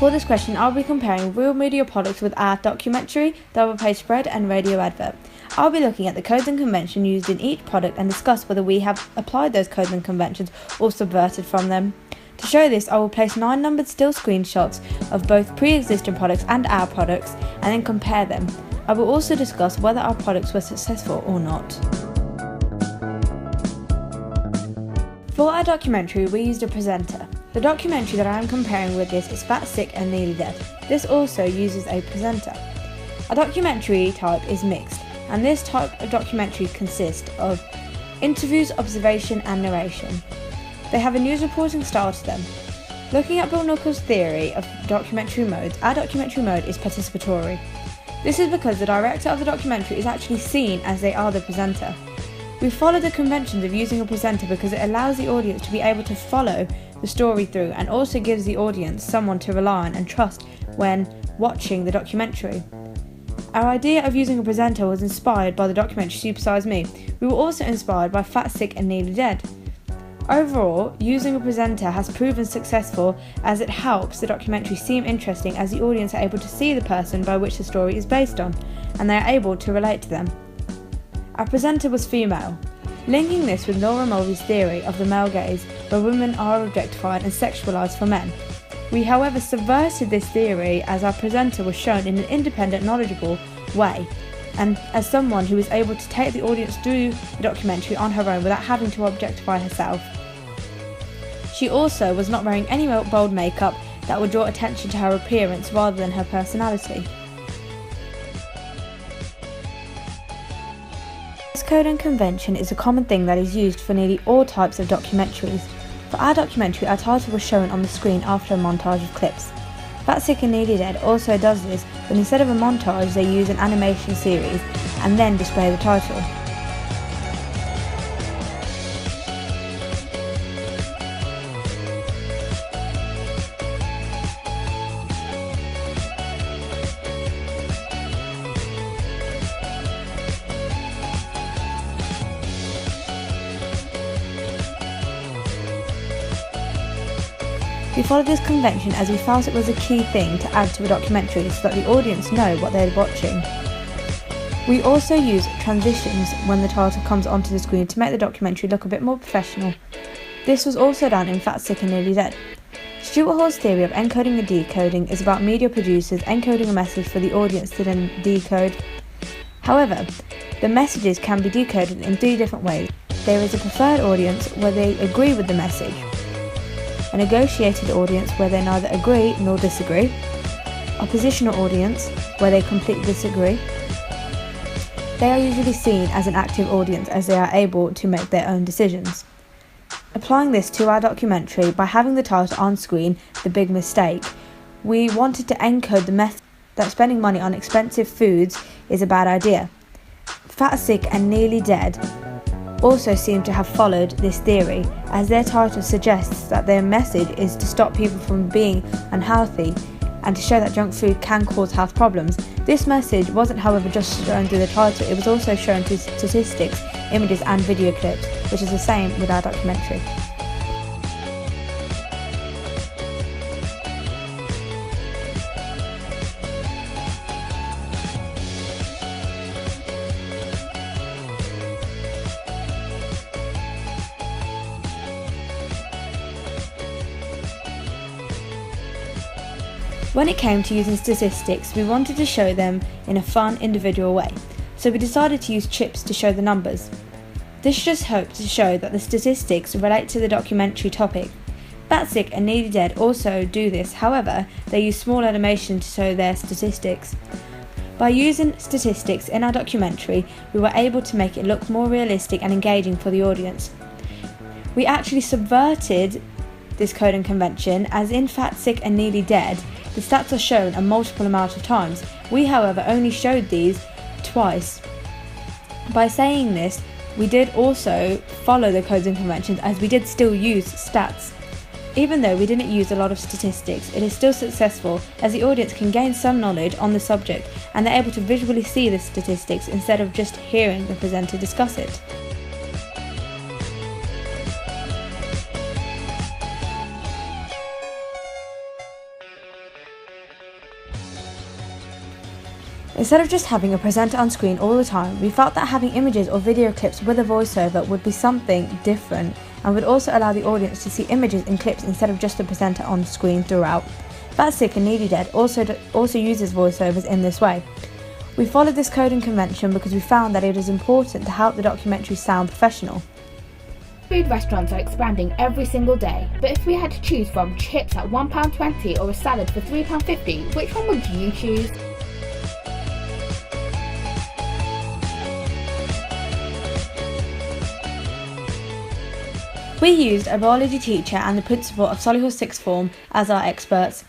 For this question, I'll be comparing real media products with our documentary, double page spread and radio advert. I'll be looking at the codes and conventions used in each product and discuss whether we have applied those codes and conventions or subverted from them. To show this, I will place 9 numbered still screenshots of both pre-existing products and our products and then compare them. I will also discuss whether our products were successful or not. For our documentary, we used a presenter. The documentary that I am comparing with this is Fat, Sick and Nearly Dead. This also uses a presenter. A documentary type is mixed, and this type of documentary consists of interviews, observation and narration. They have a news reporting style to them. Looking at Bill Nuckel's theory of documentary modes, our documentary mode is participatory. This is because the director of the documentary is actually seen as they are the presenter. We follow the conventions of using a presenter because it allows the audience to be able to follow the story through and also gives the audience someone to rely on and trust when watching the documentary. Our idea of using a presenter was inspired by the documentary Super Size Me. We were also inspired by Fat, Sick and Nearly Dead. Overall, using a presenter has proven successful as it helps the documentary seem interesting as the audience are able to see the person by which the story is based on, and they are able to relate to them. Our presenter was female, linking this with Laura Mulvey's theory of the male gaze, where women are objectified and sexualised for men. We, however, subverted this theory as our presenter was shown in an independent, knowledgeable way, and as someone who was able to take the audience through the documentary on her own without having to objectify herself. She also was not wearing any bold makeup that would draw attention to her appearance rather than her personality. This code and convention is a common thing that is used for nearly all types of documentaries. For our documentary, our title was shown on the screen after a montage of clips. Fat, Sick and Nearly Dead also does this, but instead of a montage they use an animation series and then display the title. We followed this convention as we felt it was a key thing to add to a documentary so that the audience know what they're watching. We also use transitions when the title comes onto the screen to make the documentary look a bit more professional. This was also done in Fat, Sick and Nearly Dead. Stuart Hall's theory of encoding and decoding is about media producers encoding a message for the audience to then decode. However, the messages can be decoded in 3 different ways. There is a preferred audience where they agree with the message, a negotiated audience where they neither agree nor disagree, oppositional audience where they completely disagree. They are usually seen as an active audience as they are able to make their own decisions. Applying this to our documentary by having the title on screen, The Big Mistake, we wanted to encode the message that spending money on expensive foods is a bad idea. Fat, Sick and Nearly Dead also seem to have followed this theory, as their title suggests that their message is to stop people from being unhealthy and to show that junk food can cause health problems. This message wasn't, however, just shown through the title, it was also shown through statistics, images and video clips, which is the same with our documentary. When it came to using statistics, we wanted to show them in a fun, individual way, so we decided to use chips to show the numbers. This just hoped to show that the statistics relate to the documentary topic. Fat, Sick and Nearly Dead also do this, however, they use small animation to show their statistics. By using statistics in our documentary, we were able to make it look more realistic and engaging for the audience. We actually subverted this code and convention, as in Fat, Sick and Nearly Dead, the stats are shown a multiple amount of times. We, however, only showed these twice. By saying this, we did also follow the codes and conventions, as we did still use stats. Even though we didn't use a lot of statistics, it is still successful as the audience can gain some knowledge on the subject and they're able to visually see the statistics instead of just hearing the presenter discuss it. Instead of just having a presenter on screen all the time, we felt that having images or video clips with a voiceover would be something different and would also allow the audience to see images and clips instead of just the presenter on screen throughout. Fat, Sick and Nearly Dead also uses voiceovers in this way. We followed this code and convention because we found that it is important to help the documentary sound professional. Food restaurants are expanding every single day, but if we had to choose from chips at £1.20 or a salad for £3.50, which one would you choose? We used a biology teacher and the principal of Solihull Sixth Form as our experts.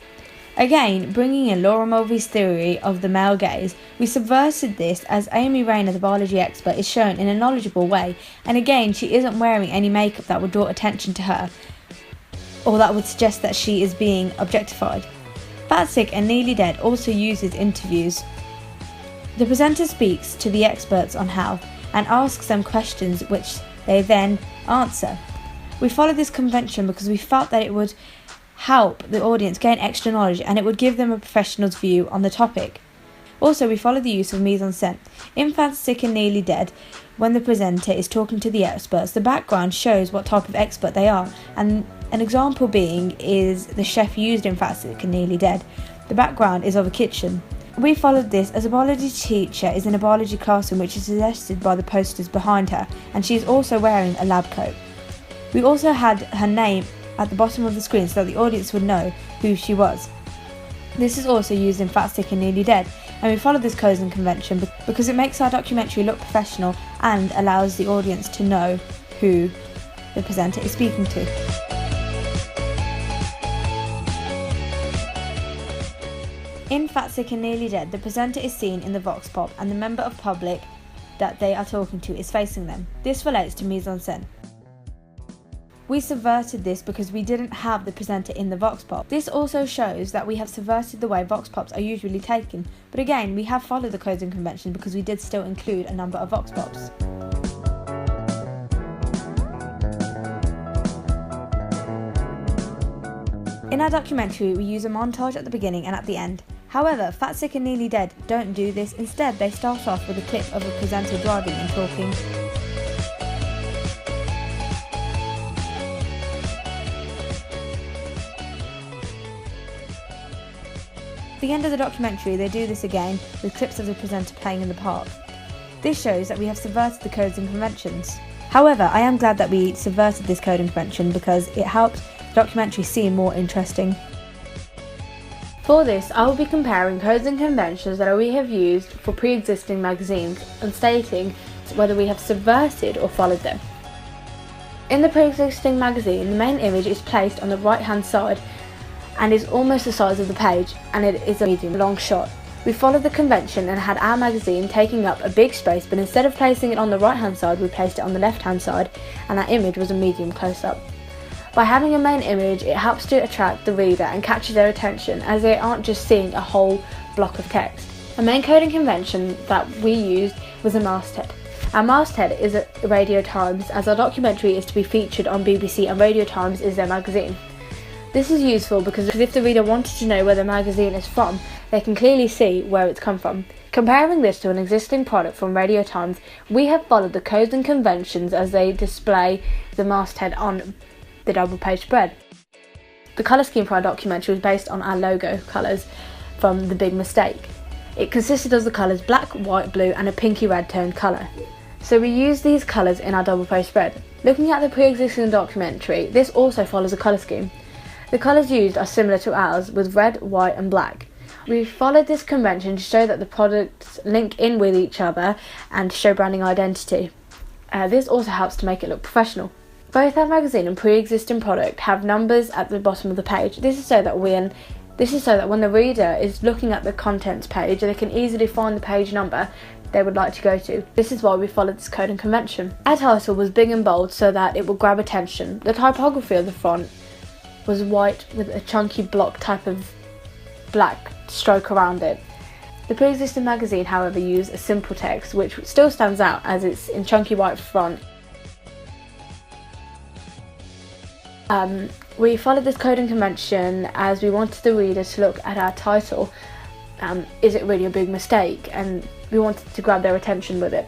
Again, bringing in Laura Mulvey's theory of the male gaze, we subverted this as Amy Rayner, the biology expert, is shown in a knowledgeable way, and again she isn't wearing any makeup that would draw attention to her or that would suggest that she is being objectified. Fat, Sick and Nearly Dead also uses interviews. The presenter speaks to the experts on health and asks them questions which they then answer. We followed this convention because we felt that it would help the audience gain extra knowledge and it would give them a professional's view on the topic. Also, we followed the use of mise-en-scène. In Fat, Sick and Nearly Dead, when the presenter is talking to the experts, the background shows what type of expert they are, and an example being is the chef used in Fat, Sick and Nearly Dead. The background is of a kitchen. We followed this as a biology teacher is in a biology classroom, which is suggested by the posters behind her, and she is also wearing a lab coat. We also had her name at the bottom of the screen so that the audience would know who she was. This is also used in Fat, Sick and Nearly Dead, and we followed this code and convention because it makes our documentary look professional and allows the audience to know who the presenter is speaking to. In Fat, Sick and Nearly Dead, the presenter is seen in the vox pop and the member of public that they are talking to is facing them. This relates to mise-en-scène. We subverted this because we didn't have the presenter in the vox pop. This also shows that we have subverted the way vox pops are usually taken, but again we have followed the codes and conventions because we did still include a number of vox pops. In our documentary we use a montage at the beginning and at the end. However, Fat, Sick and Nearly Dead don't do this. Instead they start off with a clip of a presenter driving and talking. At the end of the documentary they do this again with clips of the presenter playing in the park. This shows that we have subverted the codes and conventions. However, I am glad that we subverted this code and convention because it helps the documentary seem more interesting. For this, I will be comparing codes and conventions that we have used for pre-existing magazines and stating whether we have subverted or followed them. In the pre-existing magazine, the main image is placed on the right hand side and is almost the size of the page, and it is a medium long shot. We followed the convention and had our magazine taking up a big space, but instead of placing it on the right hand side we placed it on the left hand side, and that image was a medium close up. By having a main image it helps to attract the reader and capture their attention as they aren't just seeing a whole block of text. A main coding convention that we used was a masthead. Our masthead is at Radio Times as our documentary is to be featured on BBC and Radio Times is their magazine. This is useful because if the reader wanted to know where the magazine is from, they can clearly see where it's come from. Comparing this to an existing product from Radio Times, we have followed the codes and conventions as they display the masthead on the double page spread. The colour scheme for our documentary was based on our logo colours from The Big Mistake. It consisted of the colours black, white, blue and a pinky red toned colour. So we used these colours in our double page spread. Looking at the pre-existing documentary, this also follows a colour scheme. The colours used are similar to ours, with red, white and black. We followed this convention to show that the products link in with each other and to show branding identity. This also helps to make it look professional. Both our magazine and pre-existing product have numbers at the bottom of the page. This is so that when the reader is looking at the contents page, they can easily find the page number they would like to go to. This is why we followed this code and convention. Our title was big and bold so that it would grab attention. The typography of the font was white with a chunky block type of black stroke around it. The pre-existing magazine, however, used a simple text which still stands out as it's in chunky white font. We followed this code and convention as we wanted the reader to look at our title is it really a big mistake? And we wanted to grab their attention with it.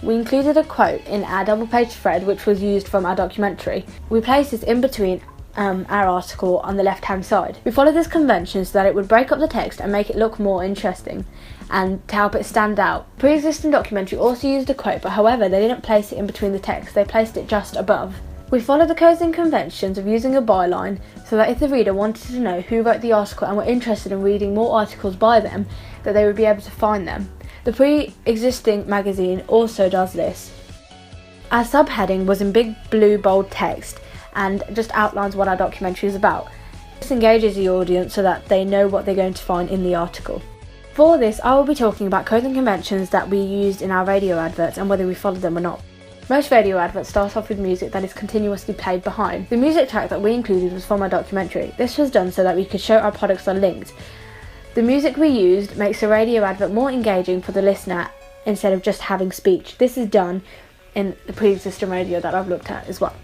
We included a quote in our double-page thread which was used from our documentary. We placed this in between our article on the left-hand side. We followed this convention so that it would break up the text and make it look more interesting and to help it stand out. Pre-existing documentary also used a quote, but however they didn't place it in between the text, they placed it just above. We followed the codes and conventions of using a byline so that if the reader wanted to know who wrote the article and were interested in reading more articles by them, that they would be able to find them. The pre-existing magazine also does this. Our subheading was in big blue bold text and just outlines what our documentary is about. This engages the audience so that they know what they're going to find in the article. For this, I will be talking about codes and conventions that we used in our radio adverts and whether we followed them or not. Most radio adverts start off with music that is continuously played behind. The music track that we included was from our documentary. This was done so that we could show our products are linked. The music we used makes the radio advert more engaging for the listener instead of just having speech. This is done in the pre-existing radio that I've looked at as well.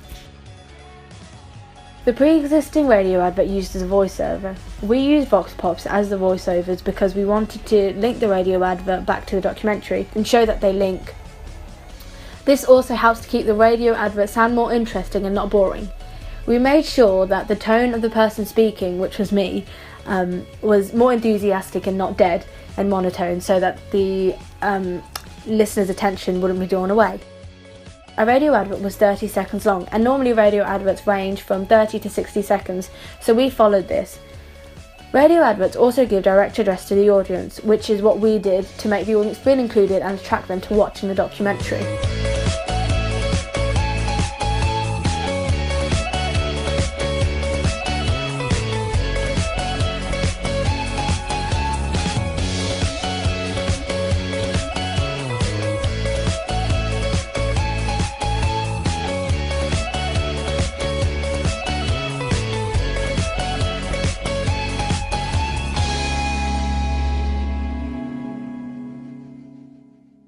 The pre-existing radio advert used as a voiceover. We used Vox Pops as the voiceovers because we wanted to link the radio advert back to the documentary and show that they link. This also helps to keep the radio advert sound more interesting and not boring. We made sure that the tone of the person speaking, which was me, was more enthusiastic and not dead and monotone so that the listener's attention wouldn't be drawn away. A radio advert was 30 seconds long, and normally radio adverts range from 30 to 60 seconds, so we followed this. Radio adverts also give direct address to the audience, which is what we did to make the audience feel included and attract them to watching the documentary.